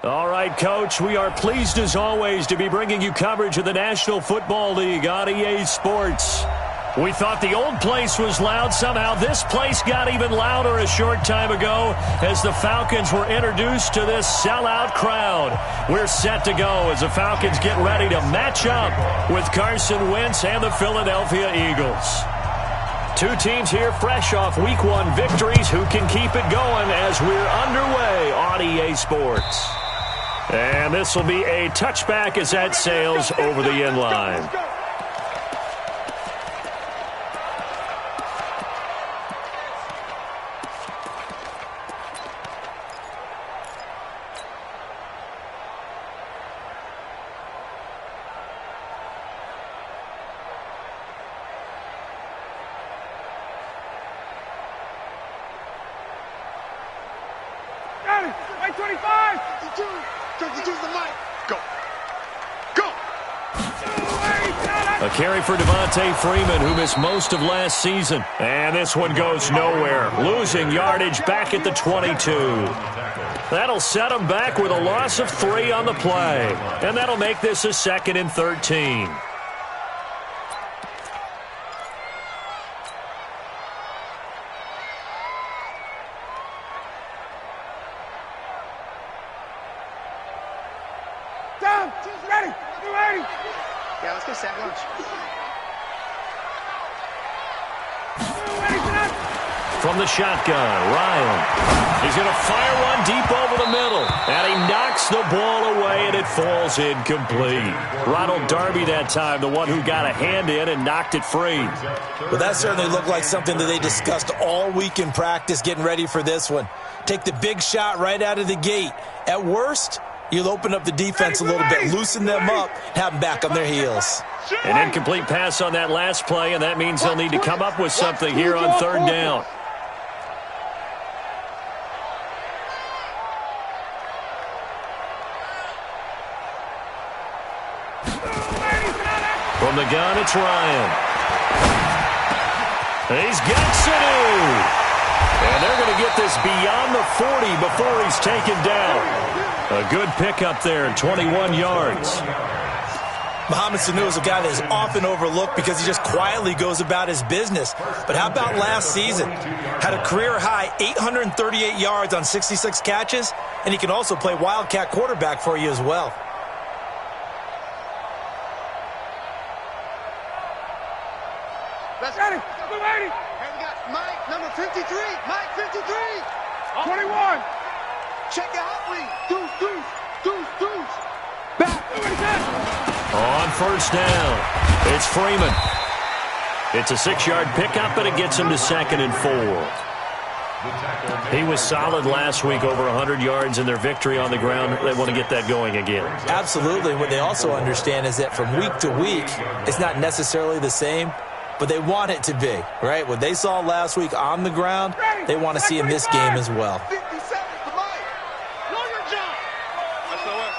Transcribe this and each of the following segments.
All right, Coach, we are pleased as always to be bringing you coverage of the National Football League on EA Sports. We thought the old place was loud. Somehow this place got even louder a short time ago as the Falcons were introduced to this sellout crowd. We're set to go as the Falcons get ready to match up with Carson Wentz and the Philadelphia Eagles. Two teams here fresh off Week 1 victories who can keep it going as we're underway on EA Sports. And this will be a touchback as that sails over the end line. A carry for Devontae Freeman, who missed most of last season. And this one goes nowhere. Losing yardage back at the 22. That'll set him back with a loss of 3 on the play. And that'll make this a 2nd and 13. Yeah, let's go sack lunch. From the shotgun, Ryan. He's going to fire one deep over the middle. And he knocks the ball away, and it falls incomplete. Ronald Darby that time, the one who got a hand in and knocked it free. Well, that certainly looked like something that they discussed all week in practice getting ready for this one. Take the big shot right out of the gate. At worst, you'll open up the defense a little bit, loosen them up, have them back on their heels. An incomplete pass on that last play, and that means they'll need to come up with something here on 3rd down. From the gun, it's Ryan. He's got Sanu. And they're going to get this beyond the 40 before he's taken down. A good pickup there, 21 yards. Mohamed Sanu is a guy that is often overlooked because he just quietly goes about his business. But how about last season? Had a career-high 838 yards on 66 catches, and he can also play wildcat quarterback for you as well. Let's ready. We're ready. Hey, we got Mike, number 53. Mike, 53. 21. Check it out, please. Deuce. Back. On 1st down, it's Freeman. It's a 6-yard pickup, but it gets him to 2nd and 4. He was solid last week, over 100 yards in their victory on the ground. They want to get that going again. Absolutely. What they also understand is that from week to week, it's not necessarily the same, but they want it to be, right? What they saw last week on the ground, they want to see in this game as well. 57 to Mike. Longer jump. SOS.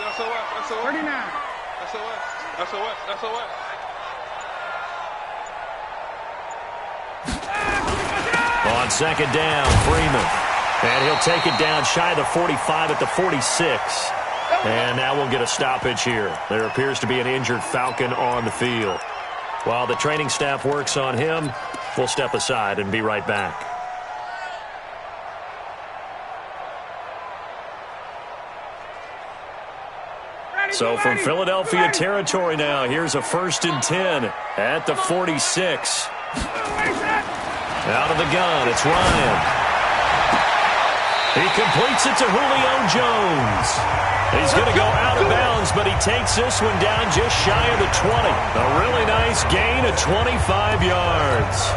39. SOS. On 2nd down, Freeman. And he'll take it down shy of the 45 at the 46. And now we'll get a stoppage here. There appears to be an injured Falcon on the field. While the training staff works on him, we'll step aside and be right back. So from Philadelphia territory now, here's a 1st and 10 at the 46. Out of the gun, it's Ryan. He completes it to Julio Jones. He's going to go out of bounds, but he takes this one down just shy of the 20. A really nice gain of 25 yards.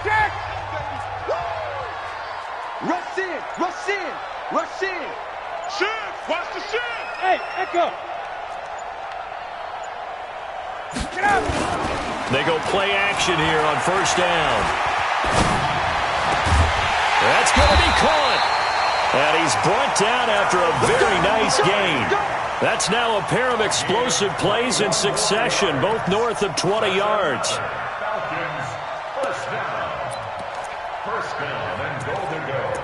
Check. Rush in. Shift. Watch the shift. Hey, Echo. Get out. They go play action here on 1st down. That's going to be caught. And he's brought down after a very nice gain. That's now a pair of explosive plays in succession, both north of 20 yards. Falcons, first down. First down and goal to go.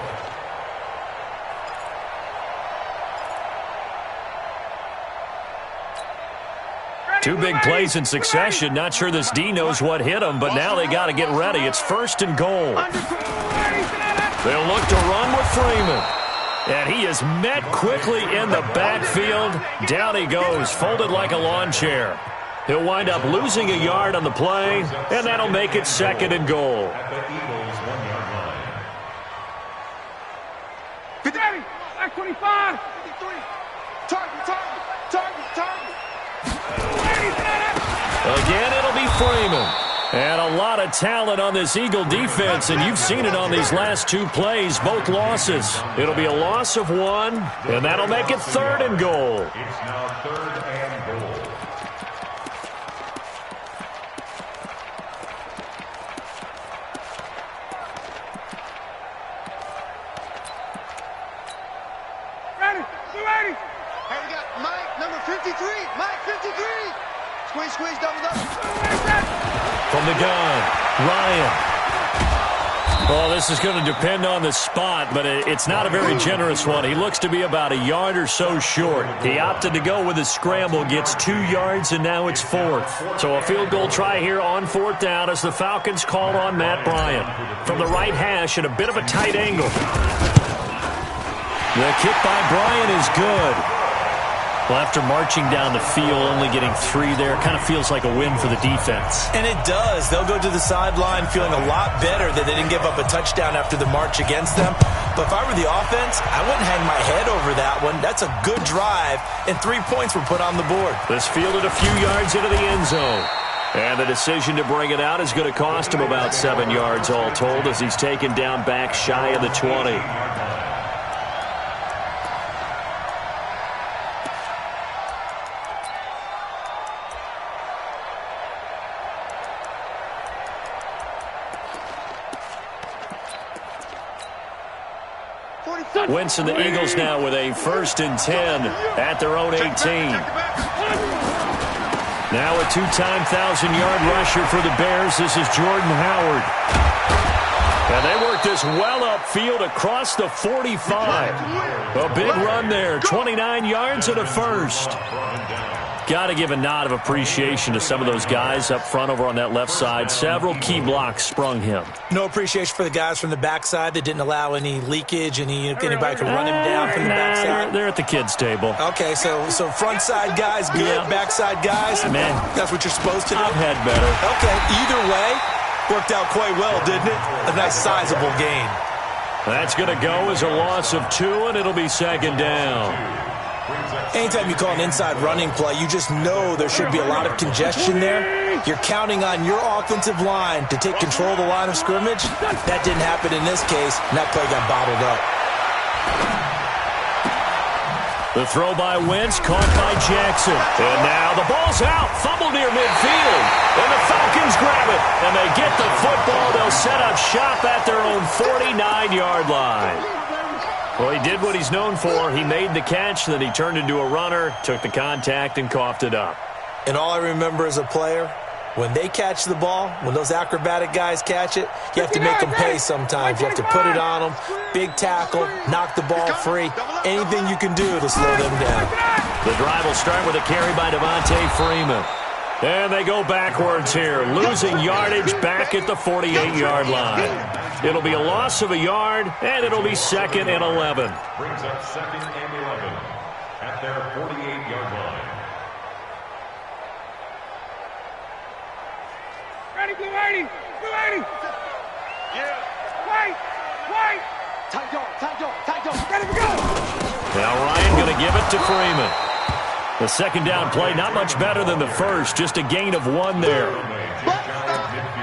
Two big plays in succession. Not sure this D knows what hit him, but now they got to get ready. It's first and goal. They'll look to run with Freeman. And he is met quickly in the backfield. Down he goes, folded like a lawn chair. He'll wind up losing a yard on the play, and that'll make it second and goal. At the Eagles' 1-yard line. 50, 25, 53. Target. Again, it'll be Freeman. And a lot of talent on this Eagle defense, and you've seen it on these last two plays, both losses. It'll be a loss of one, and that'll make it third and goal. It's now third and goal. Ready. Hey, we got Mike, number 53. Mike, 53. Squeeze, double. From the gun, Ryan. Well, this is going to depend on the spot, but it's not a very generous one. He looks to be about a yard or so short. He opted to go with a scramble, gets 2 yards, and now it's fourth. So a field goal try here on fourth down as the Falcons call on Matt Bryant. From the right hash at a bit of a tight angle. The kick by Bryant is good. Well, after marching down the field, only getting 3 there, kind of feels like a win for the defense. And it does. They'll go to the sideline feeling a lot better that they didn't give up a touchdown after the march against them. But if I were the offense, I wouldn't hang my head over that one. That's a good drive, and 3 points were put on the board. This fielded a few yards into the end zone. And the decision to bring it out is going to cost him about 7 yards all told as he's taken down back shy of the 20. Wentz and the Eagles now with a 1st and 10 at their own 18. Now a 2-time 1,000-yard rusher for the Bears. This is Jordan Howard. And they work this well upfield across the 45. A big run there, 29 yards and a first. Got to give a nod of appreciation to some of those guys up front over on that left side. Several key blocks sprung him. No appreciation for the guys from the backside that didn't allow any leakage, anybody could run him down from the backside. They're at the kids' table. Okay, so front side guys good, backside guys, man, that's what you're supposed to do? I've had better. Okay, either way, worked out quite well, didn't it? A nice sizable gain. That's going to go as a loss of 2, and it'll be second down. Anytime you call an inside running play, you just know there should be a lot of congestion there. You're counting on your offensive line to take control of the line of scrimmage. That didn't happen in this case, and that play got bottled up. The throw by Wentz, caught by Jackson. And now the ball's out, fumbled near midfield. And the Falcons grab it, and they get the football. They'll set up shop at their own 49-yard line. Well, he did what he's known for. He made the catch, then he turned into a runner, took the contact, and coughed it up. And all I remember as a player, when they catch the ball, when those acrobatic guys catch it, you have to make them pay sometimes. You have to put it on them, big tackle, knock the ball free, anything you can do to slow them down. The drive will start with a carry by Devontae Freeman. And they go backwards here, losing yardage back at the 48-yard line. It'll be a loss of a yard, and it'll be 2nd and 11. Brings up 2nd and 11 at their 48-yard line. Ready, blue 80. Yeah. Wait. Tight dog. Ready to go. Now Ryan going to give it to Freeman. The second down play, not much better than the first, just a gain of 1 there.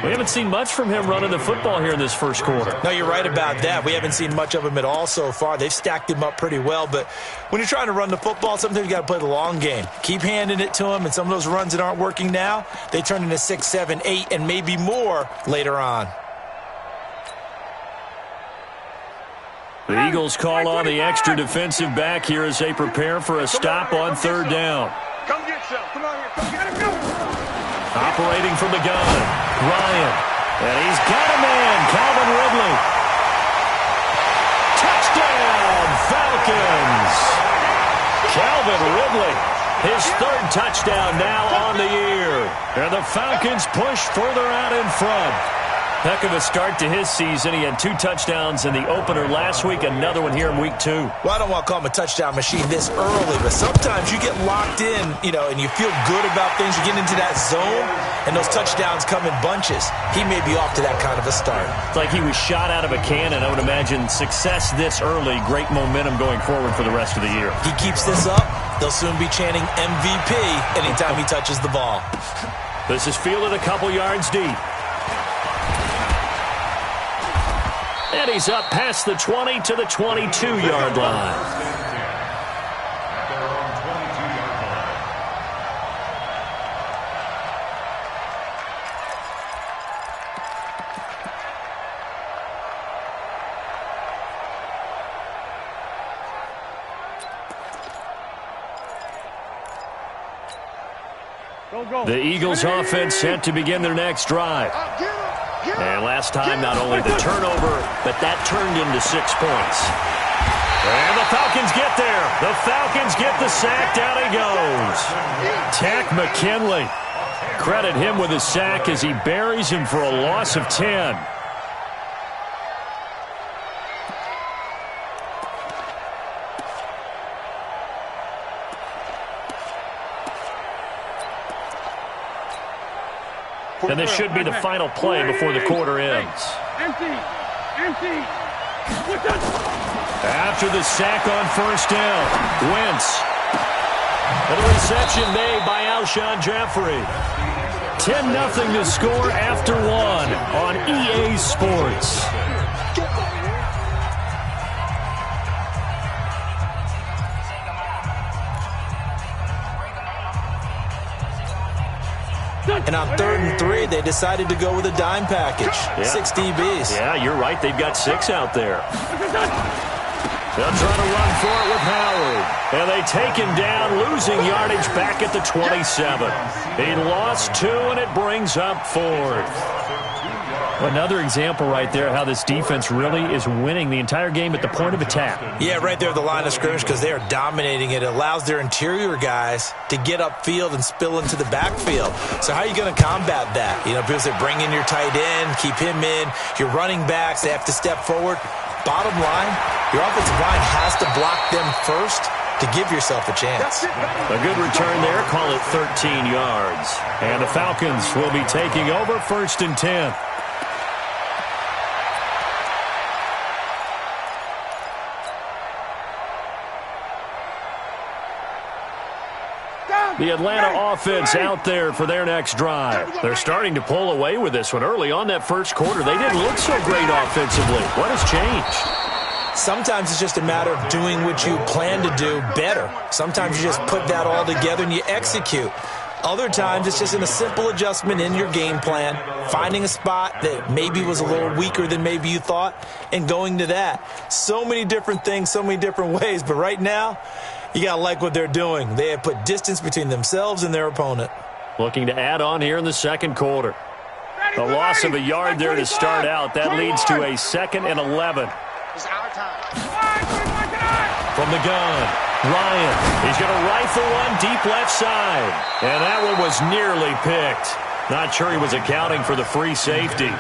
We haven't seen much from him running the football here in this first quarter. No, you're right about that. We haven't seen much of him at all so far. They've stacked him up pretty well, but when you're trying to run the football, sometimes you got to play the long game. Keep handing it to him, and some of those runs that aren't working now, they turn into 6, 7, 8, and maybe more later on. The Eagles call on the extra defensive back here as they prepare for a stop on third down. Come get some. Come on here. Come get him. Operating from the gun, Ryan. And he's got a man, Calvin Ridley. Touchdown, Falcons. Calvin Ridley, his third touchdown now on the year. And the Falcons push further out in front. Heck of a start to his season. He had 2 touchdowns in the opener last week, another one here in week 2. Well, I don't want to call him a touchdown machine this early, but sometimes you get locked in, and you feel good about things. You get into that zone, and those touchdowns come in bunches. He may be off to that kind of a start. It's like he was shot out of a cannon. I would imagine success this early, great momentum going forward for the rest of the year. He keeps this up, they'll soon be chanting MVP anytime he touches the ball. This is fielded a couple yards deep. And he's up past the 20 to the 22-yard line. The Eagles offense set to begin their next drive. And last time, not only the turnover, but that turned into 6 points. And the Falcons get there. The Falcons get the sack. Down he goes. Tack McKinley. Credit him with a sack as he buries him for a loss of 10. And this should be the final play before the quarter ends. Empty. After the sack on first down, Wentz. And the reception made by Alshon Jeffrey. 10-0 to score after 1 on EA Sports. And on 3rd and 3, they decided to go with a dime package. Yeah. 6 DBs. Yeah, you're right. They've got 6 out there. They'll try to run for it with Howard. And they take him down, losing yardage back at the 27. He lost 2, and it brings up 4th. Another example right there how this defense really is winning the entire game at the point of attack. Yeah, right there at the line of scrimmage because they are dominating it. It allows their interior guys to get upfield and spill into the backfield. So how are you going to combat that? People say bring in your tight end, keep him in. Your running backs, they have to step forward. Bottom line, your offensive line has to block them first to give yourself a chance. A good return there. Call it 13 yards. And the Falcons will be taking over 1st and 10. The Atlanta offense out there for their next drive. They're starting to pull away with this one. Early on that first quarter, they didn't look so great offensively. What has changed? Sometimes it's just a matter of doing what you plan to do better. Sometimes you just put that all together and you execute. Other times it's just in a simple adjustment in your game plan, finding a spot that maybe was a little weaker than maybe you thought, and going to that. So many different things, so many different ways, but right now, you got to like what they're doing. They have put distance between themselves and their opponent. Looking to add on here in the second quarter. A loss of a yard there to start out. That leads to a 2nd and 11. It's our time. From the gun, Ryan. He's going to rifle one deep left side. And that one was nearly picked. Not sure he was accounting for the free safety.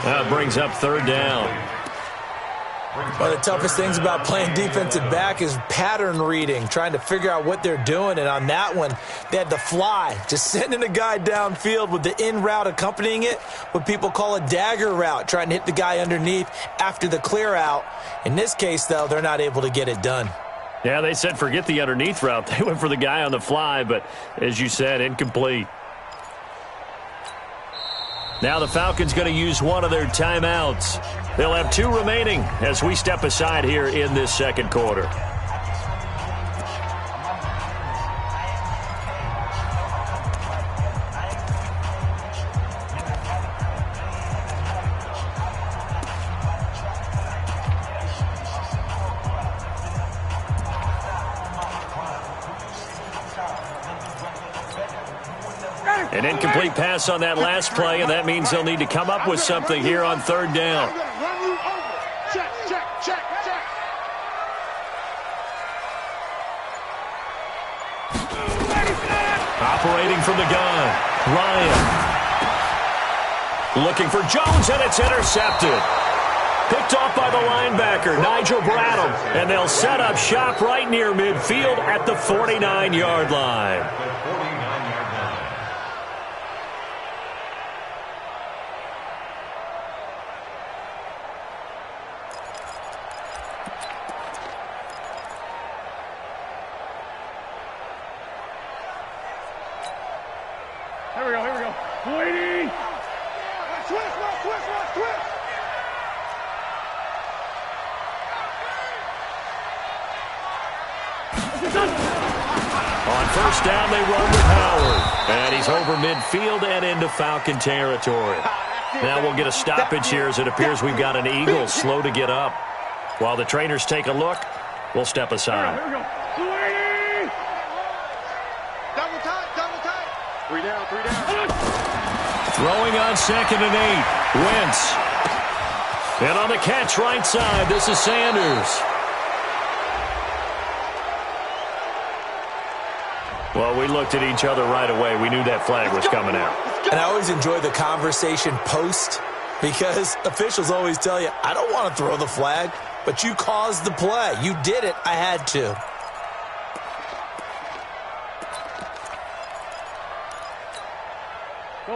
That brings up 3rd down. One of the toughest things about playing defensive back is pattern reading, trying to figure out what they're doing. And on that one, they had the fly, just sending a guy downfield with the in route accompanying it, what people call a dagger route, trying to hit the guy underneath after the clear out. In this case, though, they're not able to get it done. Yeah, they said forget the underneath route. They went for the guy on the fly, but as you said, incomplete. Now the Falcons going to use one of their timeouts. They'll have 2 remaining as we step aside here in this second quarter. An incomplete pass on that last play, and that means they'll need to come up with something here on third down. Run you over. Check, check, check, check. Operating from the gun, Ryan. Looking for Jones, and it's intercepted. Picked off by the linebacker, Nigel Bradham. And they'll set up shop right near midfield at the 49-yard line. Here we go, here we go. Waiting! Twist, twist, twist. On first down, they run with Howard. And he's over midfield and into Falcon territory. Now we'll get a stoppage here as it appears we've got an Eagle slow to get up. While the trainers take a look, we'll step aside. Here we go. Waiting! Double tight, double tight. 3 down, 3 down. Throwing on 2nd and 8. Wentz. And on the catch right side, this is Sanders. Well, we looked at each other right away. We knew that flag was coming out. And I always enjoy the conversation post because officials always tell you, I don't want to throw the flag, but you caused the play. You did it. I had to.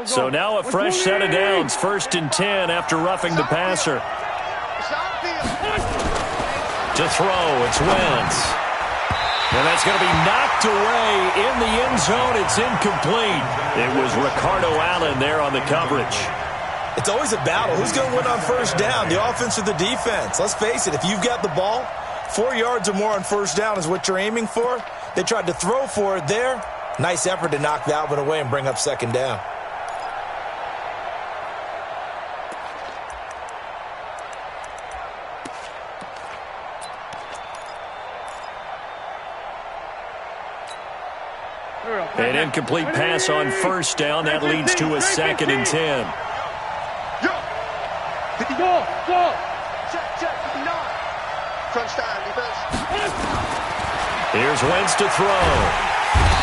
So now a fresh set of downs. 1st and 10 after roughing the passer. To throw, it's Wentz. And that's going to be knocked away in the end zone. It's incomplete. It was Ricardo Allen there on the coverage. It's always a battle. Who's going to win on first down, the offense or the defense? Let's face it, if you've got the ball, 4 yards or more on first down is what you're aiming for. They tried to throw for it there. Nice effort to knock that one away and bring up 2nd down. An incomplete pass on first down. That leads to a 2nd and 10. Go, go. Check, check, 59. Crunch time, defense. Here's Wentz to throw.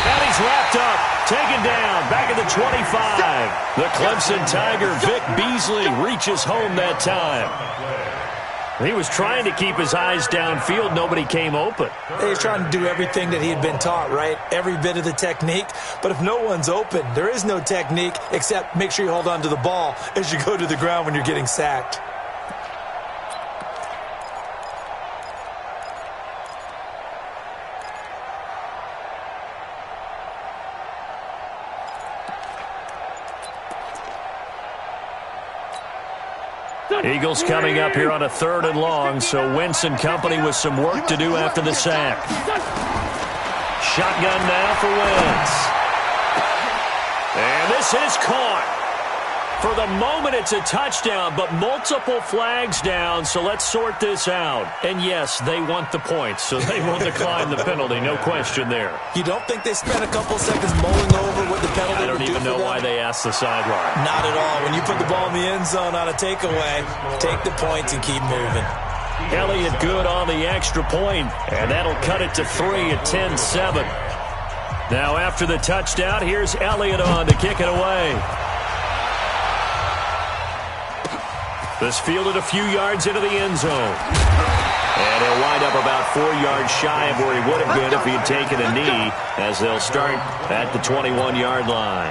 And he's wrapped up, taken down, back at the 25. The Clemson Tiger, Vic Beasley, reaches home that time. He was trying to keep his eyes downfield. Nobody came open. He was trying to do everything that he had been taught, right? Every bit of the technique. But if no one's open, there is no technique except make sure you hold on to the ball as you go to the ground when you're getting sacked. Eagles coming up here on a 3rd and long, so Wentz and company with some work to do after the sack. Shotgun now for Wentz. And this is caught. For the moment, it's a touchdown, but multiple flags down, so let's sort this out. And yes, they want the points, so they will decline the penalty, no question there. You don't think they spent a couple seconds mulling over what the penalty I don't would do even for know them? why they asked the sideline. Not at all. When you put the ball in the end zone on a takeaway, take the points and keep moving. Elliott good on the extra point, and that'll cut it to 3 at 10-7. Now after the touchdown, here's Elliott on to kick it away. This fielded a few yards into the end zone. And he'll wind up about 4 yards shy of where he would have been if he had taken a knee, as they'll start at the 21-yard line.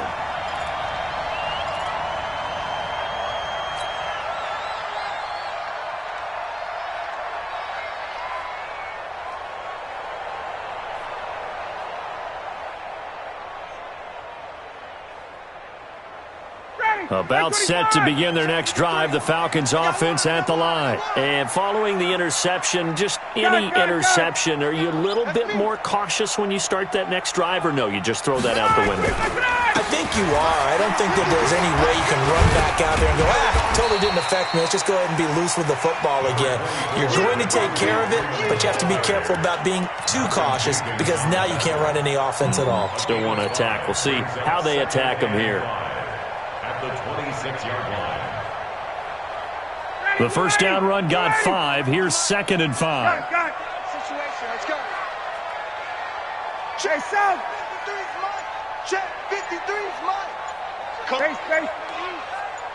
Ready. About set to begin their next drive, the Falcons offense at the line. And following the interception, just any interception, are you a little bit more cautious when you start that next drive, or no, you just throw that out the window? I think you are. I don't think that there's any way you can run back out there and go, totally didn't affect me. Let's just go ahead and be loose with the football again. You're going to take care of it, but you have to be careful about being too cautious because now you can't run any offense at all. Still want to attack. We'll see how they attack them here. At the 26-yard line. The first down run got 5. Here's 2nd and 5. Situation, let's go. Check south. 53 is Mike. Check 53 is Mike. Space.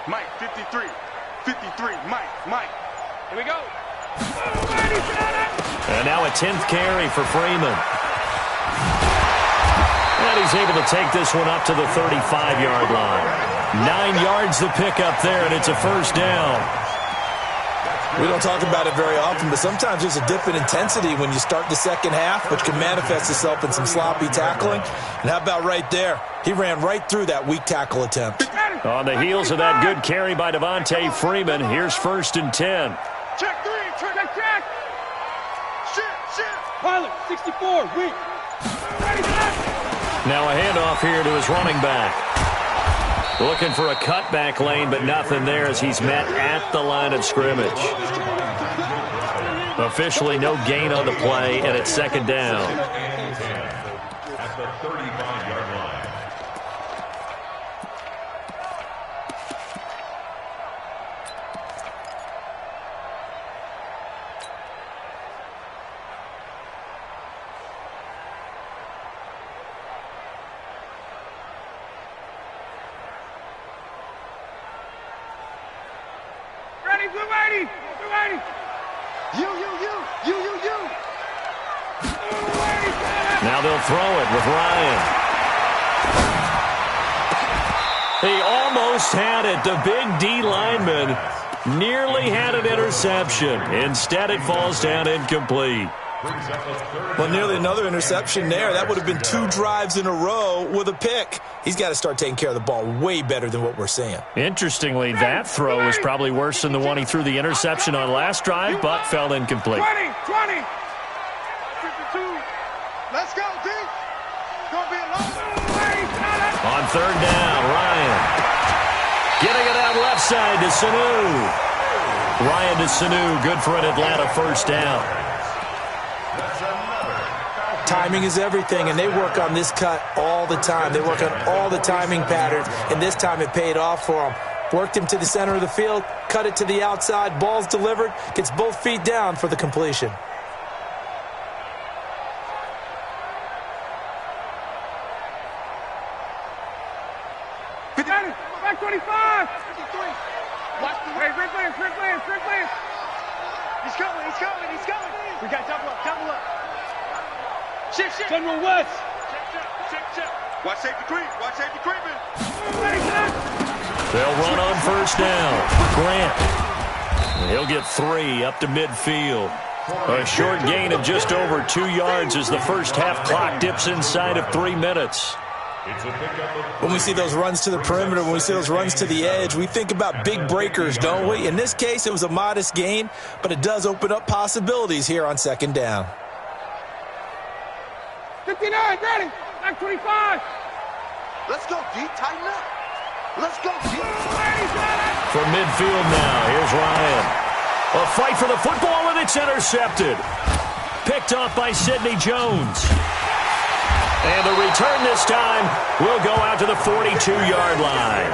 Mike, 53. 53, Mike. Here we go. And now a 10th carry for Freeman. And he's able to take this one up to the 35-yard line. 9 yards the pickup there, and it's a first down. We don't talk about it very often, but sometimes there's a dip in intensity when you start the second half, which can manifest itself in some sloppy tackling. And how about right there? He ran right through that weak tackle attempt. On the heels of that good carry by Devontae Freeman, here's 1st and 10. Check 3, check. Shit. Pilot, 64, weak. Now a handoff here to his running back. Looking for a cutback lane, but nothing there as he's met at the line of scrimmage. Officially no gain on the play, and it's 2nd down. At the 35-yard line. Now they'll throw it with Ryan. He almost had it. The big D lineman nearly had an interception. Instead, it falls down incomplete. Well, nearly another interception there. That would have been 2 drives in a row with a pick. He's got to start taking care of the ball way better than what we're seeing. Interestingly, that throw was probably worse than the one he threw the interception on last drive, but fell incomplete. 20. 52. Let's go, D. Gonna be a long. On 3rd down, Ryan. Getting it out left side to Sanu. Ryan to Sanu, good for an Atlanta first down. Timing is everything, and they work on this cut all the time. They work on all the timing patterns, and this time it paid off for them. Worked him to the center of the field, cut it to the outside, ball's delivered, gets both feet down for the completion. Back 25. 53. Hey, sprint play. He's coming. We got double up. Shit. General West. Check. Watch safety creeping. They'll run on first down. Grant. And he'll get 3 up to midfield. A short gain of just over 2 yards as the first half clock dips inside of 3 minutes. When we see those runs to the perimeter, when we see those runs to the edge, we think about big breakers, don't we? In this case, it was a modest gain, but it does open up possibilities here on 2nd down. 59, ready. Back 25. Let's go, D. Tighten up. Let's go, D. From midfield now, here's Ryan. A fight for the football, and it's intercepted. Picked off by Sidney Jones. And the return this time will go out to the 42-yard line.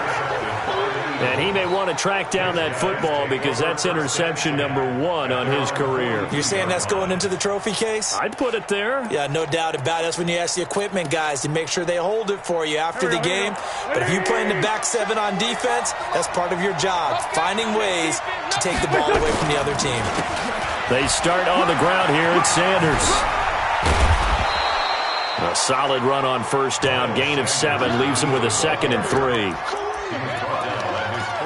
And he may want to track down that football because that's interception number 1 on his career. You're saying that's going into the trophy case? I'd put it there. Yeah, no doubt about it. That's when you ask the equipment guys to make sure they hold it for you after the game. But if you play in the back 7 on defense, that's part of your job, finding ways to take the ball away from the other team. They start on the ground here at Sanders. A solid run on first down. Gain of 7 leaves him with a 2nd and 3.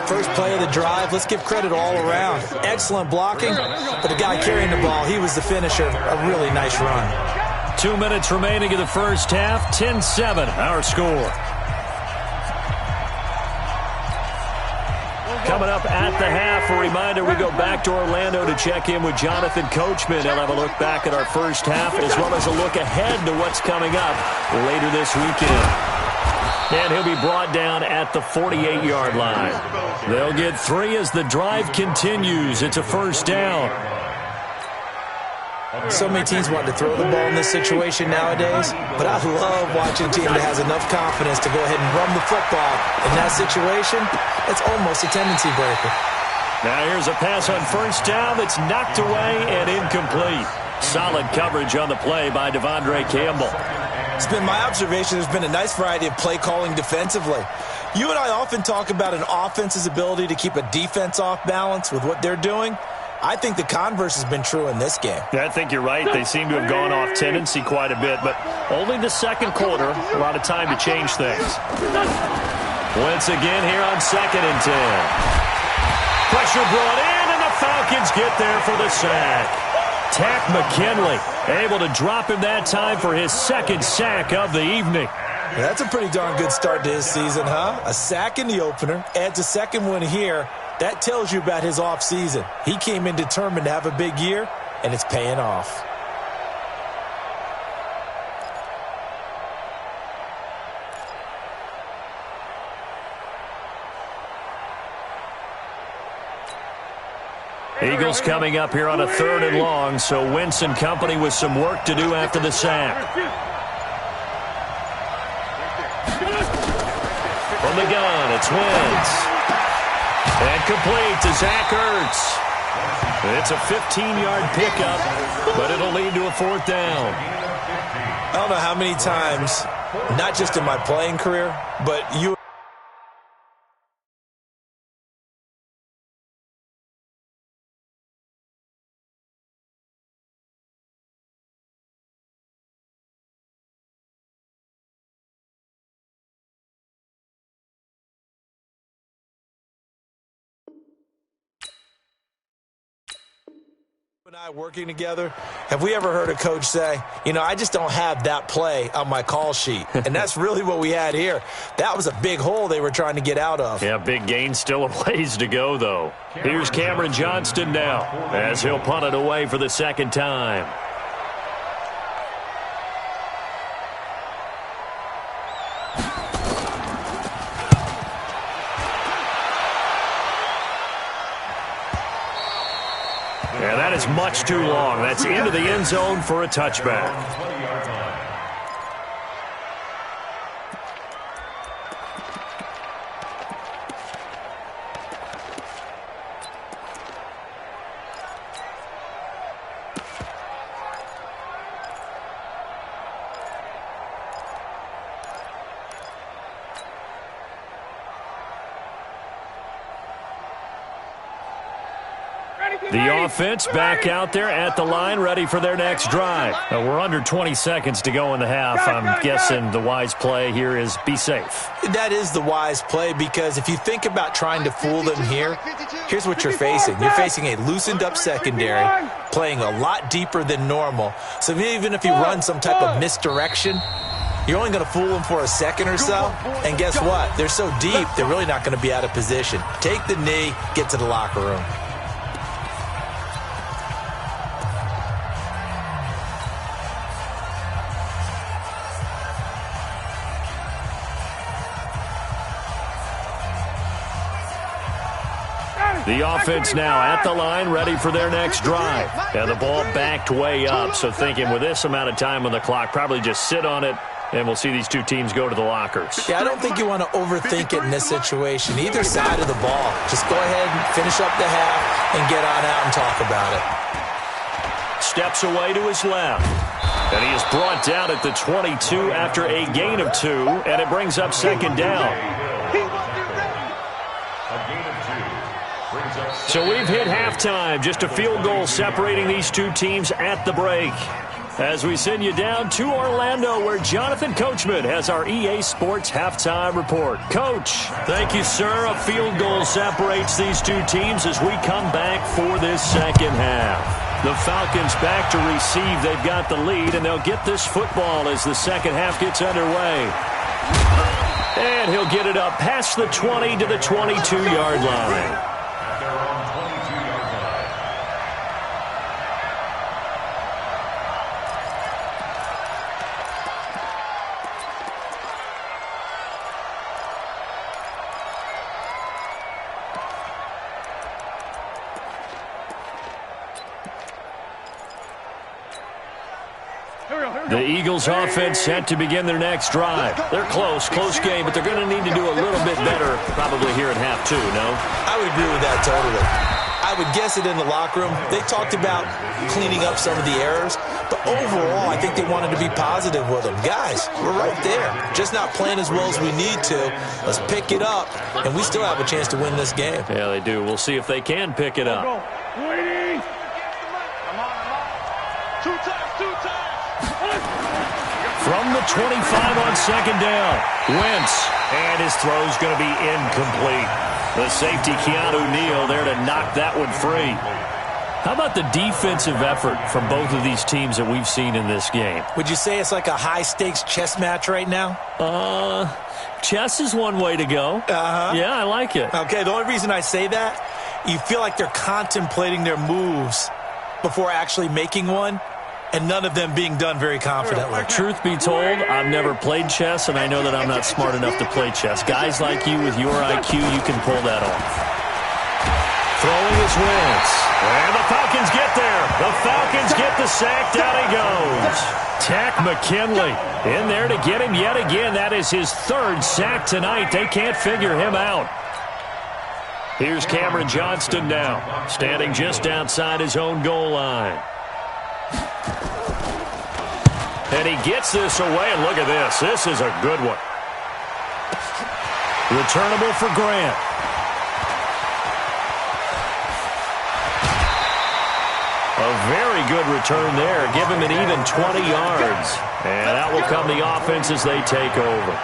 First play of the drive, let's give credit all around. Excellent blocking, but the guy carrying the ball, he was the finisher. A really nice run. 2 minutes remaining in the first half. 10-7, our score. coming up at the half. A reminder, we go back to Orlando to check in with Jonathan Coachman. He'll have a look back at our first half as well as a look ahead to what's coming up later this weekend. And he'll be brought down at the 48-yard line. They'll get 3 as the drive continues. It's a first down. So many teams want to throw the ball in this situation nowadays, but I love watching a team that has enough confidence to go ahead and run the football. In that situation, it's almost a tendency breaker. Now here's a pass on first down that's knocked away and incomplete. Solid coverage on the play by Devondre Campbell. It's been my observation there's been a nice variety of play calling defensively. You and I often talk about an offense's ability to keep a defense off balance with what they're doing. I think the converse has been true in this game. Yeah, I think you're right. They seem to have gone off tendency quite a bit, but only the second quarter, a lot of time to change things. Once again here on 2nd and 10. Pressure brought in, and the Falcons get there for the sack. Tack McKinley able to drop him that time for his second sack of the evening. Yeah, that's a pretty darn good start to his season, huh? A sack in the opener, adds a second one here. That tells you about his offseason. He came in determined to have a big year, and it's paying off. Eagles coming up here on a 3rd and long, so Wentz and company with some work to do after the sack. From the gun, it's Wentz. And complete to Zach Ertz. It's a 15-yard pickup, but it'll lead to a 4th down. I don't know how many times, not just in my playing career, but you... and I working together, have we ever heard a coach say, you know, I just don't have that play on my call sheet? And that's really what we had here. That was a big hole they were trying to get out of. Yeah, big gain, still a ways to go, though. Here's Cameron Johnston now as he'll punt it away for the second time. Yeah, that is much too long. That's into the end zone for a touchback. The offense back out there at the line, ready for their next drive. We're under 20 seconds to go in the half. I'm guessing the wise play here is be safe. That is the wise play, because if you think about trying to fool them here, here's what you're facing. You're facing a loosened up secondary, playing a lot deeper than normal. So even if you run some type of misdirection, you're only going to fool them for a second or so. And guess what? They're so deep, they're really not going to be out of position. Take the knee, get to the locker room. The offense now at the line, ready for their next drive. And the ball backed way up, so thinking with this amount of time on the clock, probably just sit on it, and we'll see these two teams go to the lockers. Yeah, I don't think you want to overthink it in this situation. Either side of the ball. Just go ahead and finish up the half and get on out and talk about it. Steps away to his left. And he is brought down at the 22 after a gain of 2, and it brings up second down. So we've hit halftime, just a field goal separating these two teams at the break. As we send you down to Orlando, where Jonathan Coachman has our EA Sports halftime report. Coach, thank you, sir. A field goal separates these two teams as we come back for this second half. The Falcons back to receive. They've got the lead, and they'll get this football as the second half gets underway. And he'll get it up past the 20 to the 22-yard line. The Eagles offense set to begin their next drive. They're close game, but they're going to need to do a little bit better probably here at half two, no? I would agree with that totally. I would guess it in the locker room. They talked about cleaning up some of the errors, but overall, I think they wanted to be positive with them. Guys, we're right there. Just not playing as well as we need to. Let's pick it up, and we still have a chance to win this game. Yeah, they do. We'll see if they can pick it up. From the 25 on second down, Wentz, and his throw's going to be incomplete. The safety, Keanu Neal, there to knock that one free. How about the defensive effort from both of these teams that we've seen in this game? Would you say it's like a high-stakes chess match right now? Chess is one way to go. Yeah, I like it. Okay, the only reason I say that, you feel like they're contemplating their moves before actually making one, and none of them being done very confidently. Truth be told, I've never played chess, and I know that I'm not smart enough to play chess. Guys like you with your IQ, you can pull that off. Throwing his Wentz. And the Falcons get there. The Falcons get the sack. Down he goes. Tack McKinley in there to get him yet again. That is his third sack tonight. They can't figure him out. Here's Cameron Johnston now, standing just outside his own goal line. And he gets this away, and look at this. This is a good one. Returnable for Grant. A very good return there. Give him an even 20 yards. And out will come the offense as they take over.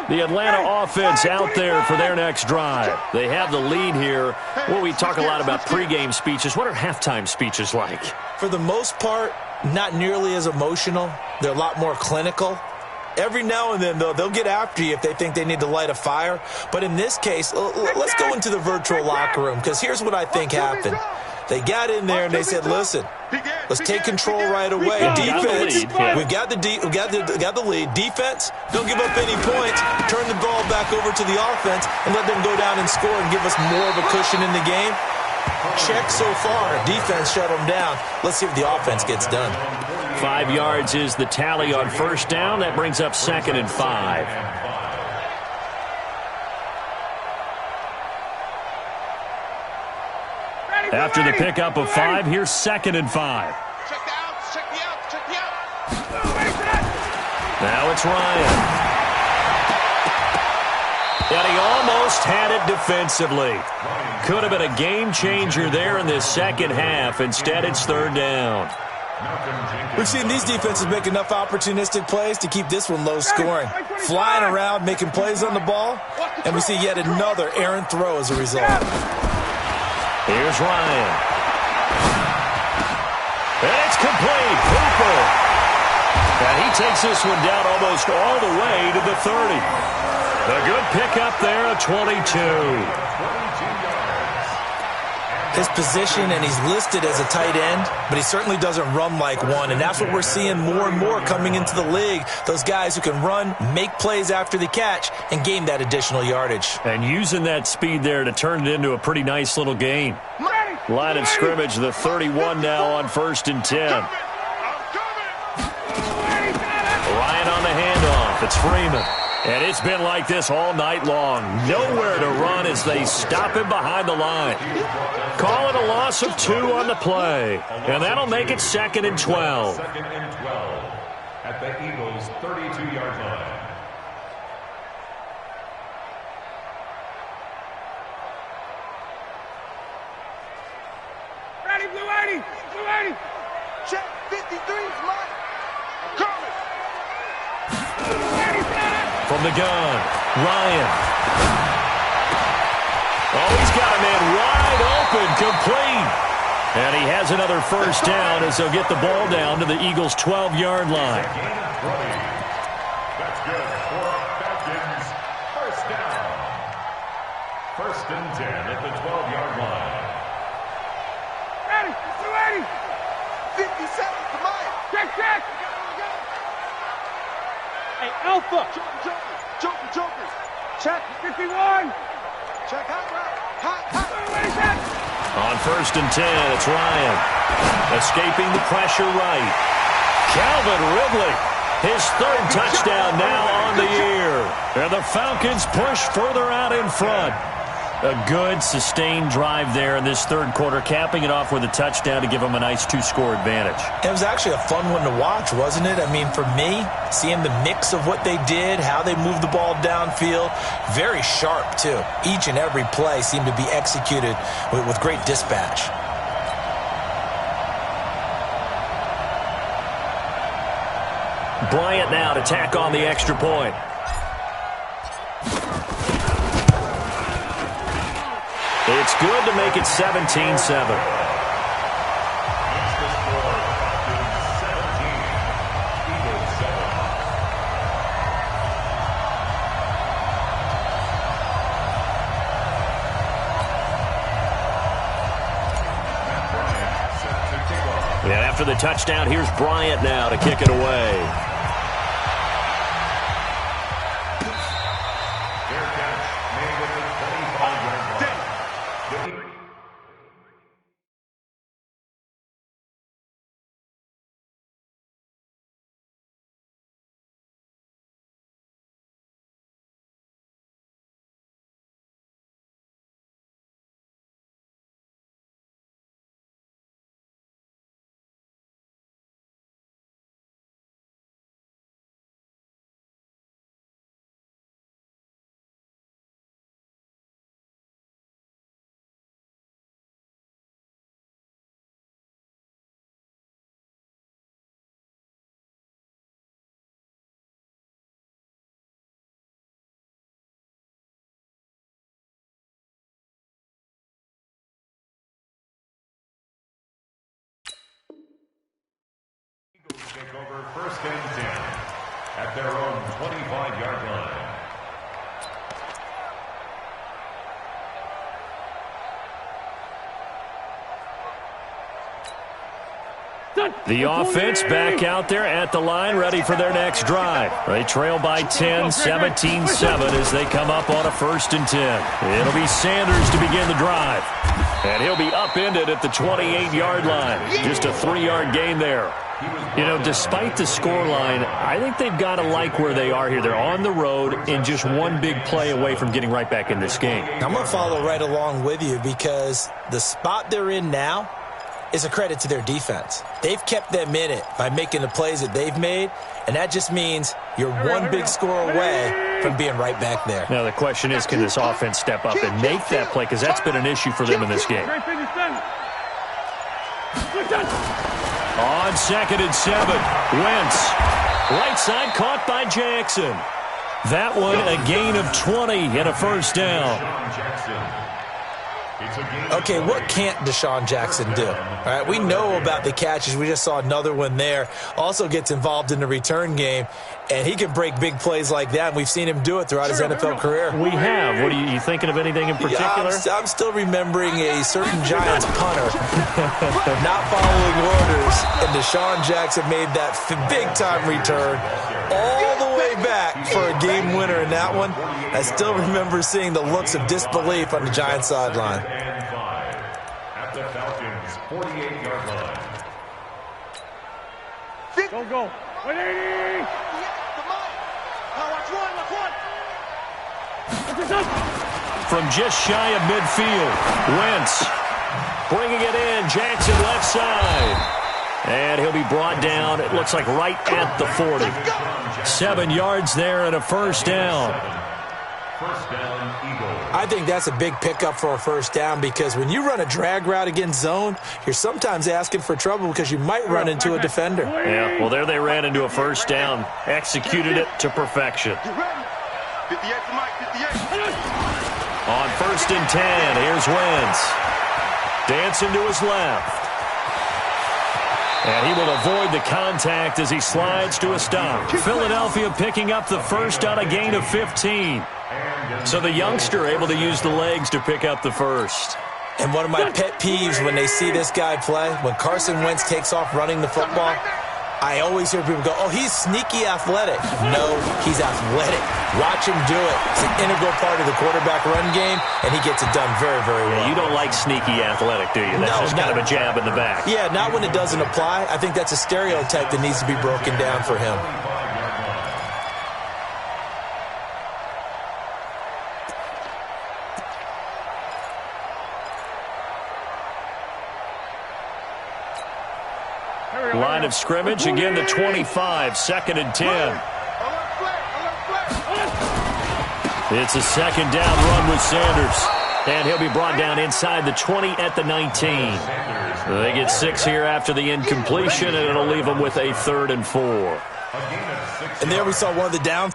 The Atlanta offense out there for their next drive. They have the lead here. Well, we talk a lot about pregame speeches. What are halftime speeches like? For the most part, not nearly as emotional. They're a lot more clinical. Every now and then, though, they'll get after you if they think they need to light a fire. But in this case, let's go into the virtual locker room, because here's what I think happened. They got in there and they said, listen, let's take control right away. Defense, we've got the lead. Defense, don't give up any points. Turn the ball back over to the offense and let them go down and score and give us more of a cushion in the game. Check so far. Defense shut them down. Let's see if the offense gets done. 5 yards is the tally on first down. That brings up 2nd and 5. After the pickup of 5, here's 2nd and 5. Check the outs, check the outs, check the outs. Now it's Ryan. And he almost had it defensively. Could have been a game changer there in this second half. Instead, it's 3rd down. We've seen these defenses make enough opportunistic plays to keep this one low scoring. Flying around, making plays on the ball, and we see yet another errant throw as a result. Here's Ryan. And it's complete. Hooper. And he takes this one down almost all the way to the 30. A good pickup there, a 22. His position, and he's listed as a tight end, but he certainly doesn't run like one, and that's what we're seeing more and more coming into the league. Those guys who can run, make plays after the catch, and gain that additional yardage. And using that speed there to turn it into a pretty nice little gain. Line of scrimmage, the 31 now on 1st and 10. Ryan on the handoff. It's Freeman. And it's been like this all night long. Nowhere to run as they stop him behind the line. Call it a loss of 2 on the play. And that'll make it 2nd and 12. 2nd and 12 at the Eagles' 32-yard line. Ready, blue 80, blue 80. Check 53's Mike. Coming. From the gun, Ryan. Oh, he's got a man wide open, complete. And he has another first down as they'll get the ball down to the Eagles' 12-yard line. That's good for Falcons. First down. 1st and 10 at the 12-yard line. Ready, blue 80. 57 to Mike. Check, check. Hey, Alpha. Joker. Check. 51. Check hot route. On 1st and 10, it's Ryan. Escaping the pressure right. Calvin Ridley, his 3rd touchdown now on the year. And the Falcons push further out in front. A good, sustained drive there in this 3rd quarter, capping it off with a touchdown to give them a nice 2-score advantage. It was actually a fun one to watch, wasn't it? I mean, for me, seeing the mix of what they did, how they moved the ball downfield, very sharp, too. Each and every play seemed to be executed with great dispatch. Bryant now to tack on the extra point. It's good to make it 17-7. And after the touchdown, here's Bryant now to kick it away. Take over 1st and 10 at their own 25-yard line. The offense back out there at the line, ready for their next drive. They trail by 10, 17-7 as they come up on a 1st and 10. It'll be Sanders to begin the drive. And he'll be upended at the 28-yard line. Just a 3-yard gain there. You know, despite the scoreline, I think they've got to like where they are here. They're on the road and just one big play away from getting right back in this game. I'm going to follow right along with you because the spot they're in now is a credit to their defense. They've kept them in it by making the plays that they've made, and that just means you're one big score away from being right back there. Now, the question is, can this offense step up and make that play? Because that's been an issue for them in this game. On 2nd and 7, Wentz. Right side caught by Jackson. That one a gain of 20 and a 1st down. Okay, what can't Deshaun Jackson do? All right, we know about the catches. We just saw another one there. Also gets involved in the return game, and he can break big plays like that, and we've seen him do it throughout his NFL career. We have. What are you thinking of anything in particular? I'm still remembering a certain Giants punter not following orders, and Deshaun Jackson made that big-time return all the way back for a game winner in that one. I still remember seeing the looks of disbelief on the Giants sideline. At the Falcons' 48-yard line. Go. 180. From just shy of midfield, Wentz bringing it in. Jackson left side. And he'll be brought down, it looks like right at the 40. 7 yards there and a 1st down. 1st down, Eagles. I think that's a big pickup for a 1st down because when you run a drag route against zone, you're sometimes asking for trouble because you might run into a defender. Yeah, well, there they ran into a 1st down. Executed it to perfection. 58 to Mike, 58. On 1st and 10, here's Wentz. Dancing to his left. And he will avoid the contact as he slides to a stop. Philadelphia picking up the 1st on a gain of 15. So the youngster able to use the legs to pick up the 1st. And one of my pet peeves when they see this guy play, when Carson Wentz takes off running the football, I always hear people go, oh, he's sneaky athletic. No, he's athletic. Watch him do it. It's an integral part of the quarterback run game, and he gets it done very, very well. Yeah, you don't like sneaky athletic, do you? That's just kind of a jab in the back. Yeah, not when it doesn't apply. I think that's a stereotype that needs to be broken down for him. Line of scrimmage, again the 25, 2nd and 10. It's a 2nd down run with Sanders. And he'll be brought down inside the 20 at the 19. They get 6 here after the incompletion, and it'll leave them with a 3rd and 4. And there we saw one of the downs.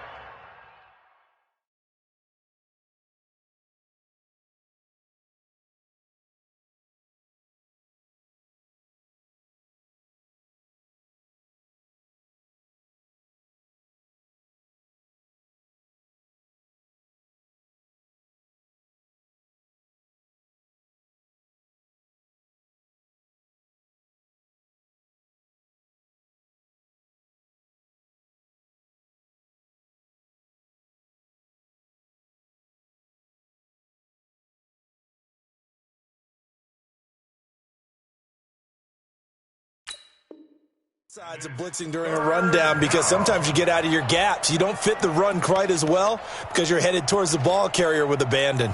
Sides of blitzing during a rundown because sometimes you get out of your gaps. You don't fit the run quite as well because you're headed towards the ball carrier with abandon.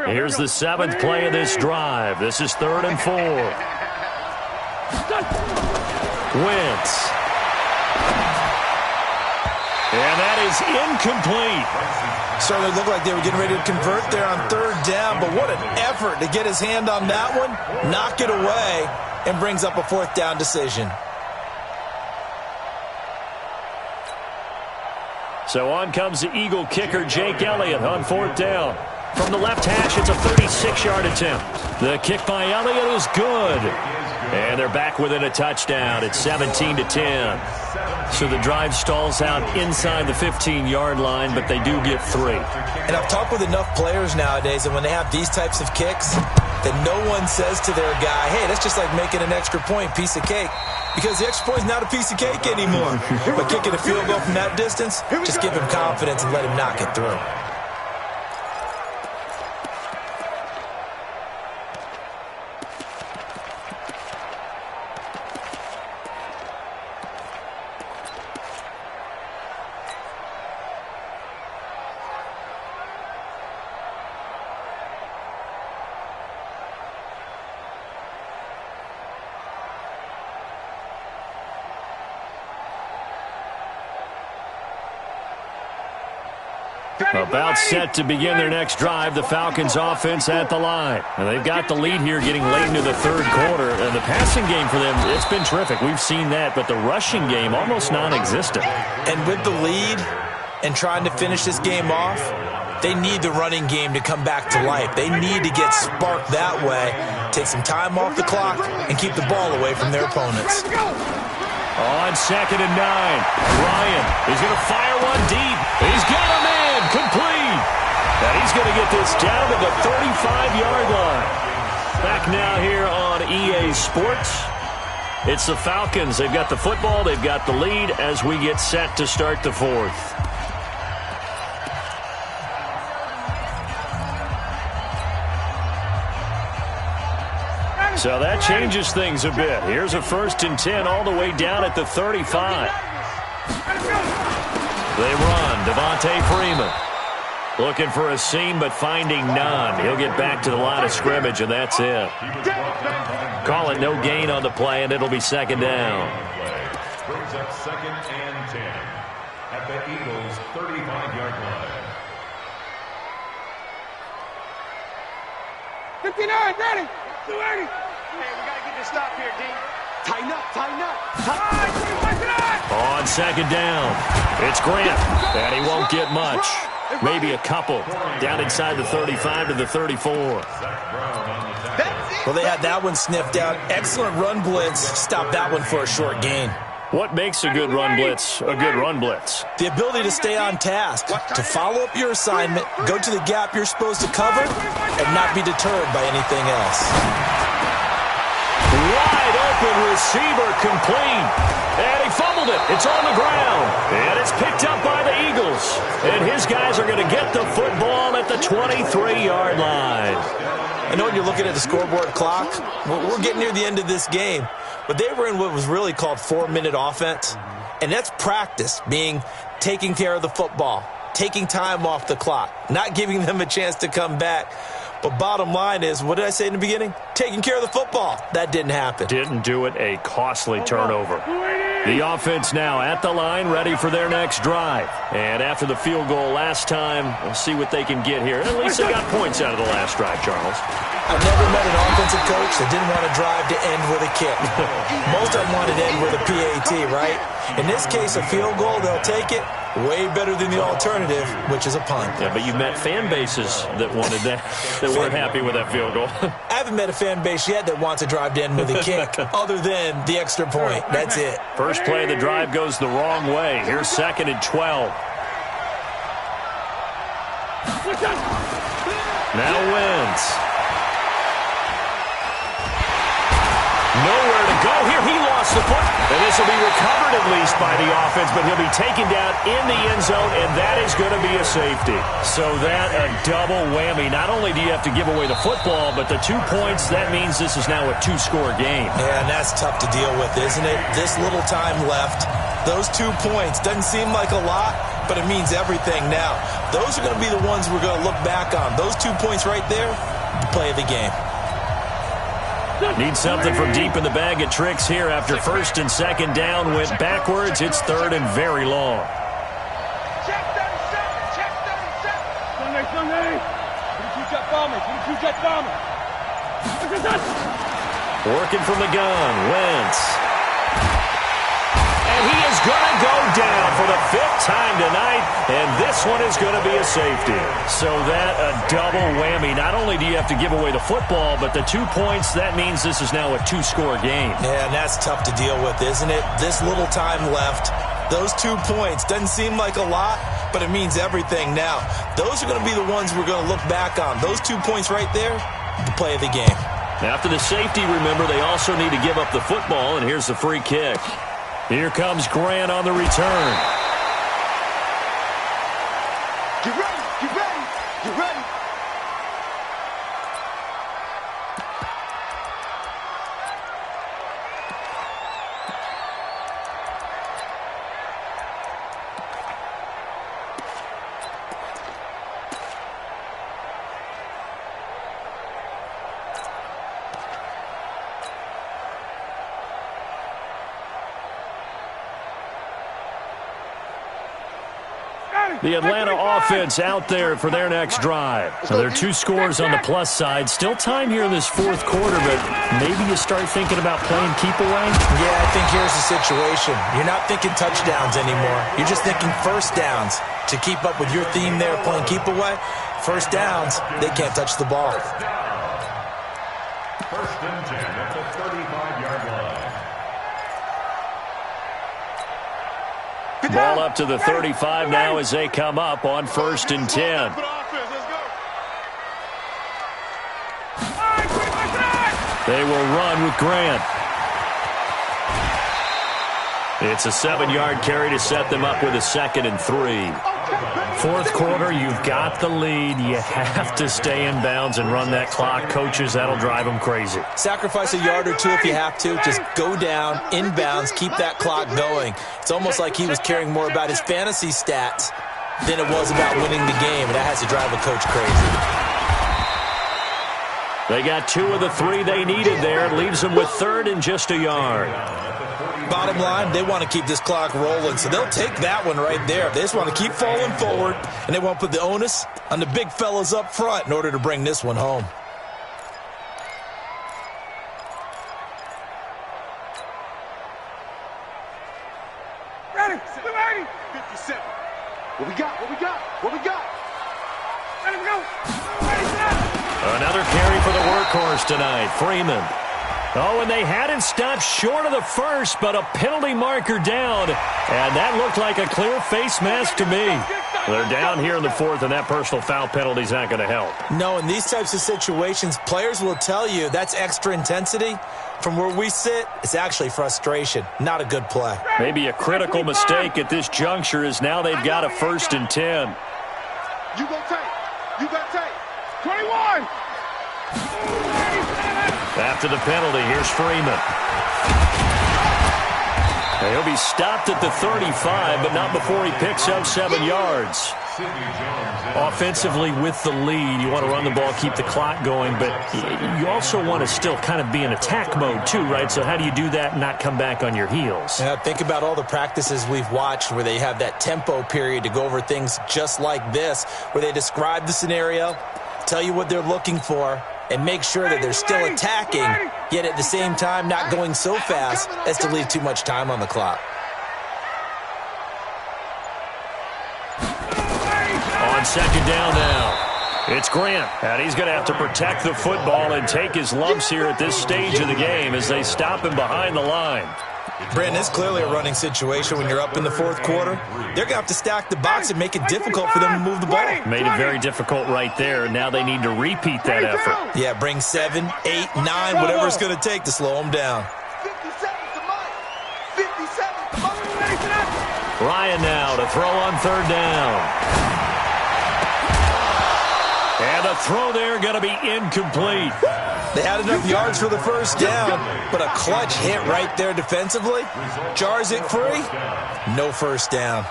Here's the 7th play of this drive. This is 3rd and 4. Wentz. And that is incomplete. Certainly looked like they were getting ready to convert there on 3rd down, but what an effort to get his hand on that one, knock it away, and brings up a 4th down decision. So on comes the Eagle kicker, Jake Elliott, on 4th down. From the left hash, it's a 36-yard attempt. The kick by Elliott is good. And they're back within a touchdown. It's 17-10. So the drive stalls out inside the 15-yard line, but they do get 3. And I've talked with enough players nowadays, and when they have these types of kicks, that no one says to their guy, hey, that's just like making an extra point, piece of cake. Because the extra point is not a piece of cake anymore. But kicking a field goal from that distance, just give him confidence and let him knock it through. About set to begin their next drive, the Falcons offense at the line. And they've got the lead here getting late into the 3rd quarter. And the passing game for them, it's been terrific. We've seen that, but the rushing game almost non-existent. And with the lead and trying to finish this game off, they need the running game to come back to life. They need to get sparked that way, take some time off the clock, and keep the ball away from their opponents. On 2nd and 9, Ryan is going to fire one deep. He's got a man. Complete. And he's going to get this down to the 35-yard line. Back now here on EA Sports. It's the Falcons. They've got the football. They've got the lead as we get set to start the 4th. So that changes things a bit. Here's a 1st and 10 all the way down at the 35. They run. Devontae Freeman looking for a seam, but finding none. He'll get back to the line of scrimmage, and that's it. Call it no gain on the play, and it'll be 2nd down. Brings up 2nd and 10 at the Eagles' 35-yard line. 59, ready. 280. Hey, we got to get this stop here, D. Tighten up, tighten up. On 2nd down, it's Grant, and he won't get much. Maybe a couple. Down inside the 35 to the 34. Well, they had that one sniffed out. Excellent run blitz. Stopped that one for a short gain. What makes a good run blitz a good run blitz? The ability to stay on task, to follow up your assignment, go to the gap you're supposed to cover, and not be deterred by anything else. Wide open receiver complete. And he fumbled it. It's on the ground. And it's picked up by the Eagles. And his guys are going to get the football at the 23-yard line. I know when you're looking at the scoreboard clock, we're getting near the end of this game. But they were in what was really called 4-minute offense. And that's practice, being taking care of the football, taking time off the clock, not giving them a chance to come back. But bottom line is, what did I say in the beginning? Taking care of the football. That didn't happen. Didn't do it. A costly turnover. The offense now at the line, ready for their next drive. And after the field goal last time, we'll see what they can get here. And at least they got points out of the last drive, Charles. I've never met an offensive coach that didn't want to drive to end with a kick. Most of them wanted to end with a PAT, right? In this case, a field goal, they'll take it. Way better than the alternative, which is a punt. Yeah, but you've met fan bases that wanted that, that weren't happy with that field goal. I haven't met a fan base yet that wants to drive to end with a kick, other than the extra point. That's it. First play of the drive goes the wrong way. Here's 2nd and 12. Now Wentz. Nowhere to go here. He lost the foot. And this will be recovered at least by the offense, but he'll be taken down in the end zone, and that is going to be a safety. So that a double whammy. Not only do you have to give away the football, but the 2 points, that means this is now a 2-score game. Yeah, and that's tough to deal with, isn't it? This little time left. Those 2 points doesn't seem like a lot, but it means everything now. Those are going to be the ones we're going to look back on. Those 2 points right there, the play of the game. Need something from deep in the bag of tricks here after 1st and 2nd down. Went backwards. It's 3rd and very long. Check 37. Check 37. Sunday. 22 jet bomber. 22 jet bomber. Working from the gun. Wentz. And he is going to go down for the 5th time tonight, and this one is going to be a safety. So that a double whammy. Not only do you have to give away the football, but the 2 points, that means this is now a 2-score game. Yeah, and that's tough to deal with, isn't it? This little time left. Those 2 points doesn't seem like a lot, but it means everything now. Those are going to be the ones we're going to look back on. Those 2 points right there, the play of the game. After the safety, remember, they also need to give up the football, and here's the free kick. Here comes Grant on the return. Get ready. Get ready. Get ready. The Atlanta offense out there for their next drive. So there are 2 scores on the plus side. Still time here in this 4th quarter, but maybe you start thinking about playing keep away? Yeah, I think here's the situation. You're not thinking touchdowns anymore. You're just thinking first downs. To keep up with your theme there, playing keep away, first downs, they can't touch the ball. 1st and 10 at the 35-yard line. Ball up to the 35 now as they come up on 1st and 10. They will run with Grant. It's a 7-yard carry to set them up with a 2nd and 3. 4th quarter, you've got the lead. You have to stay in bounds and run that clock. Coaches, that'll drive them crazy. Sacrifice a yard or 2 if you have to. Just go down, in bounds, keep that clock going. It's almost like he was caring more about his fantasy stats than it was about winning the game, and that has to drive a coach crazy. They got 2 of the 3 they needed there. Leaves them with 3rd and just a yard. Bottom line, they want to keep this clock rolling, so they'll take that one right there. They just want to keep falling forward, and they want to put the onus on the big fellas up front in order to bring this one home. Ready. 57. What we got? What we got? What we got? Another carry for the workhorse tonight, Freeman. Oh, and they had it stopped short of the first, but a penalty marker down. And that looked like a clear face mask to me. They're down here in the fourth, and that personal foul penalty is not going to help. No, in these types of situations, players will tell you that's extra intensity. From where we sit, it's actually frustration, not a good play. Maybe a critical mistake at this juncture is now they've got a 1st and 10. You go tight. You got tight. 21. After the penalty, here's Freeman. And he'll be stopped at the 35, but not before he picks up 7 yards. Offensively with the lead, you want to run the ball, keep the clock going, but you also want to still kind of be in attack mode too, right? So how do you do that and not come back on your heels? Yeah, think about all the practices we've watched where they have that tempo period to go over things just like this, where they describe the scenario, tell you what they're looking for, and make sure that they're still attacking, yet at the same time not going so fast as to leave too much time on the clock. On 2nd down now, it's Grant, and he's going to have to protect the football and take his lumps here at this stage of the game as they stop him behind the line. Brandon, it's clearly a running situation when you're up in the fourth quarter. They're going to have to stack the box and make it difficult for them to move the ball. Made it very difficult right there. Now they need to repeat that effort. Yeah, bring 7, 8, 9, whatever it's going to take to slow them down. 57 to Mike. 57 to Mike. Ryan now to throw on 3rd down. And the throw there going to be incomplete. They had enough yards for the 1st down, but a clutch hit right there defensively. Jars it free. No 1st down.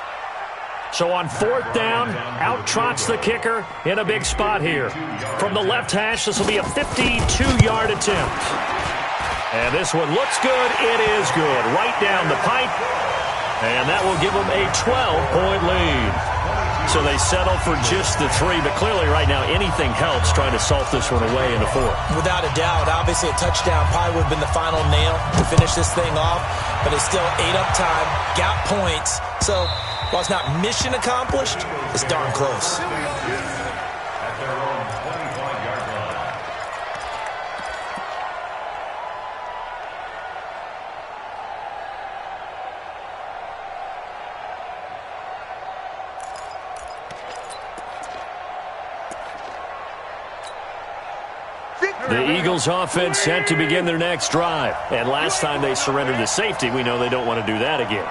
So on 4th down, out trots the kicker in a big spot here. From the left hash, this will be a 52-yard attempt. And this one looks good. It is good. Right down the pipe. And that will give them a 12-point lead. So they settle for just the 3, but clearly right now anything helps trying to salt this one away in the 4th. Without a doubt, obviously a touchdown probably would have been the final nail to finish this thing off, but it's still ate up time, got points. So while it's not mission accomplished, it's darn close. The Eagles offense set to begin their next drive. And last time they surrendered the safety, we know they don't want to do that again.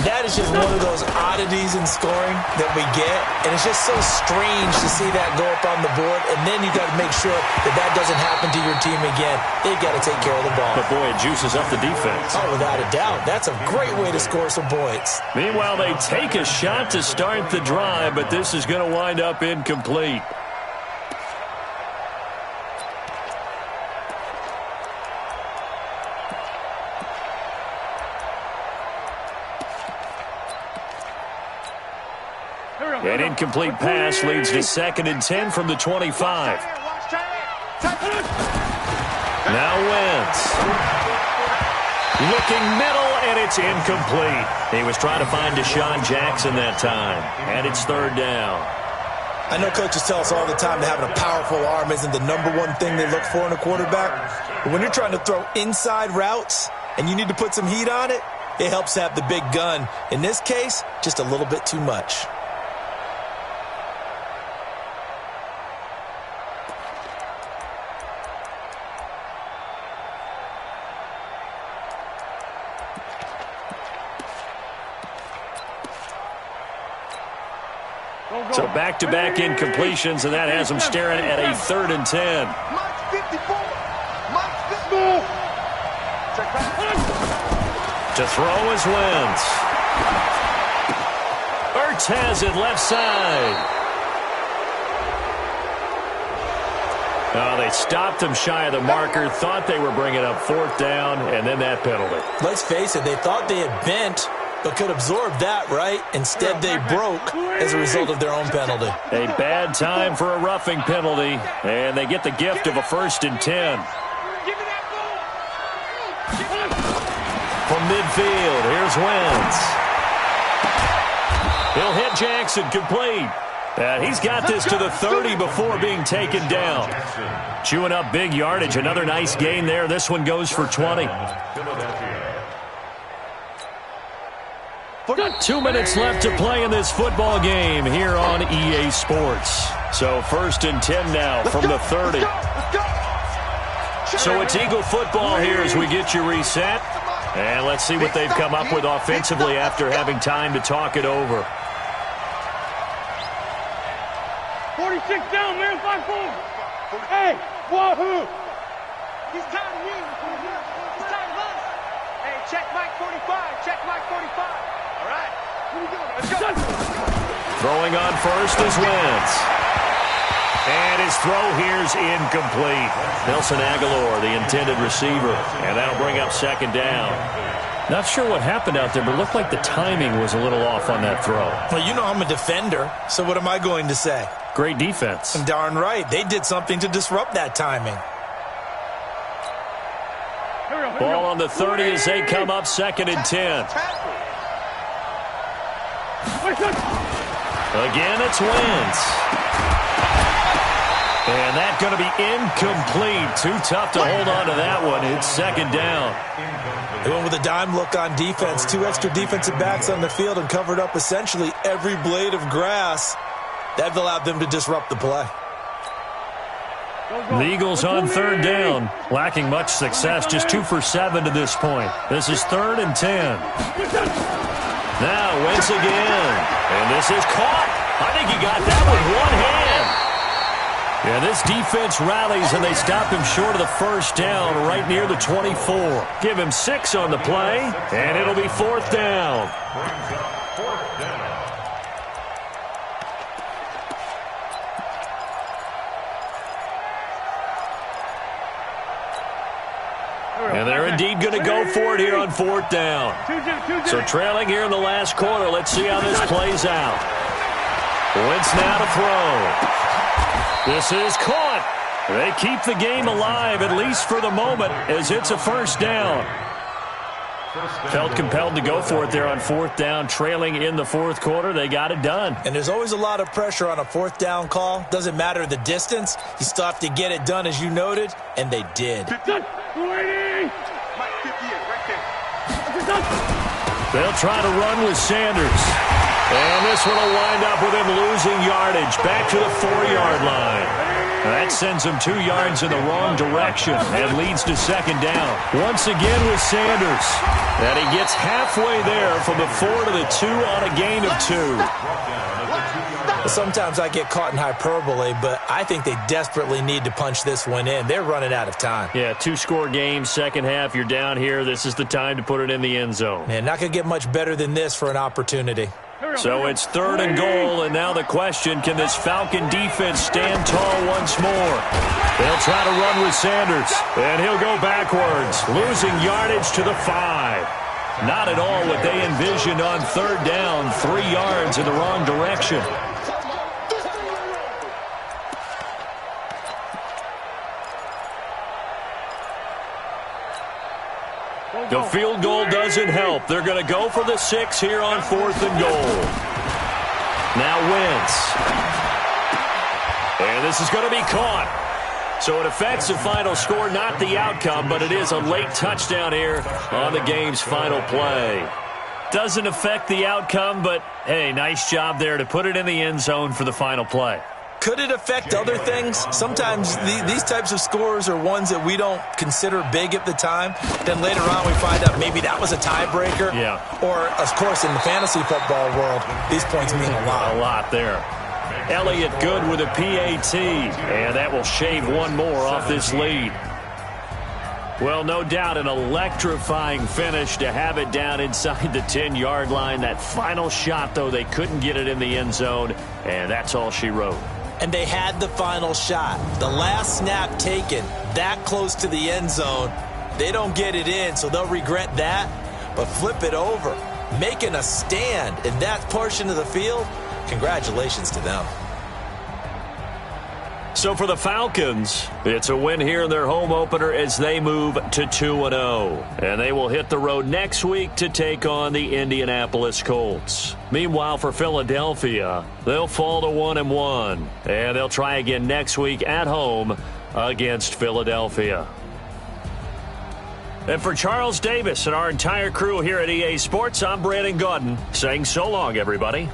That is just one of those oddities in scoring that we get. And it's just so strange to see that go up on the board. And then you got to make sure that that doesn't happen to your team again. They've got to take care of the ball. But boy, it juices up the defense. Oh, without a doubt. That's a great way to score some points. Meanwhile, they take a shot to start the drive, but this is going to wind up incomplete. An incomplete pass leads to 2nd and 10 from the 25. Now Wentz. Looking middle, and it's incomplete. He was trying to find Deshaun Jackson that time, and it's 3rd down. I know coaches tell us all the time that having a powerful arm isn't the #1 thing they look for in a quarterback. But when you're trying to throw inside routes and you need to put some heat on it, it helps to have the big gun. In this case, just a little bit too much. So back-to-back incompletions, and that has them staring at a 3rd and 10. Mike's 54. Mike's 54. To throw is Wentz. Ertz has it left side. Oh, they stopped him shy of the marker, thought they were bringing up 4th down, and then that penalty. Let's face it, they thought they had bent, but could absorb that, right? Instead, they broke as a result of their own penalty. A bad time for a roughing penalty, and they get the gift of a 1st and 10. From midfield, here's Wentz. He'll hit Jackson, complete. And he's got this to the 30 before being taken down. Chewing up big yardage. Another nice gain there. This one goes for 20. Got 2 minutes left to play in this football game here on EA Sports. So 1st and 10 now from the 30. So it's Eagle football here as we get you reset. And let's see what they've come up with offensively after having time to talk it over. 46 down, man, 5-4. Hey, wahoo! He's tired of me. He's tired of us. Hey, check Mike 45. Check Mike 45. All right. Here we go. Let's go. Throwing on first is Wentz. And his throw here's incomplete. Nelson Aguilar, the intended receiver. And that'll bring up 2nd down. Not sure what happened out there, but it looked like the timing was a little off on that throw. Well, you know I'm a defender, so what am I going to say? Great defense. Darn right. They did something to disrupt that timing. Ball on the 30 as they come up 2nd and 10. Again, it's Wentz. And that's going to be incomplete. Too tough to hold on to that one. It's 2nd down. They went with a dime look on defense. 2 extra defensive backs on the field and covered up essentially every blade of grass. That allowed them to disrupt the play. The Eagles on 3rd down. Lacking much success. Just 2 for 7 to this point. This is 3rd and 10. Now Wentz again. And this is caught. I think he got that with one hand. Yeah, this defense rallies, and they stop him short of the 1st down right near the 24. Give him 6 on the play, and it'll be 4th down. And they're indeed going to go for it here on 4th down. So trailing here in the last quarter. Let's see how this plays out. Wentz now to throw. This is caught. They keep the game alive, at least for the moment, as it's a 1st down. Felt compelled to go for it there on 4th down, trailing in the 4th quarter. They got it done. And there's always a lot of pressure on a 4th down call. Doesn't matter the distance. You still have to get it done, as you noted, and they did. They'll try to run with Sanders. And this one will wind up with him losing yardage back to the 4-yard line. That sends him 2 yards in the wrong direction and leads to 2nd down. Once again with Sanders. And he gets halfway there from the 4 to the 2 on a gain of 2. Sometimes I get caught in hyperbole, but I think they desperately need to punch this one in. They're running out of time. Yeah, 2-score game, 2nd half. You're down here. This is the time to put it in the end zone. Man, not going to get much better than this for an opportunity. So it's 3rd and goal, and now the question, can this Falcon defense stand tall once more? They'll try to run with Sanders, and he'll go backwards, losing yardage to the 5. Not at all what they envisioned on 3rd down, 3 yards in the wrong direction. The field goal doesn't help. They're going to go for the 6 here on 4th and goal. Now Wentz. And this is going to be caught. So it affects the final score, not the outcome, but it is a late touchdown here on the game's final play. Doesn't affect the outcome, but, hey, nice job there to put it in the end zone for the final play. Could it affect other things? Sometimes these types of scores are ones that we don't consider big at the time. Then later on we find out maybe that was a tiebreaker. Yeah. Or, of course, in the fantasy football world, these points mean a lot. A lot there. Elliott good with a PAT, and that will shave 1 more off this lead. Well, no doubt an electrifying finish to have it down inside the 10-yard line. That final shot, though, they couldn't get it in the end zone, and that's all she wrote. And they had the final shot. The last snap taken that close to the end zone. They don't get it in, so they'll regret that. But flip it over, making a stand in that portion of the field, congratulations to them. So for the Falcons, it's a win here in their home opener as they move to 2-0. And they will hit the road next week to take on the Indianapolis Colts. Meanwhile, for Philadelphia, they'll fall to 1-1. And they'll try again next week at home against Philadelphia. And for Charles Davis and our entire crew here at EA Sports, I'm Brandon Gaudin saying so long, everybody.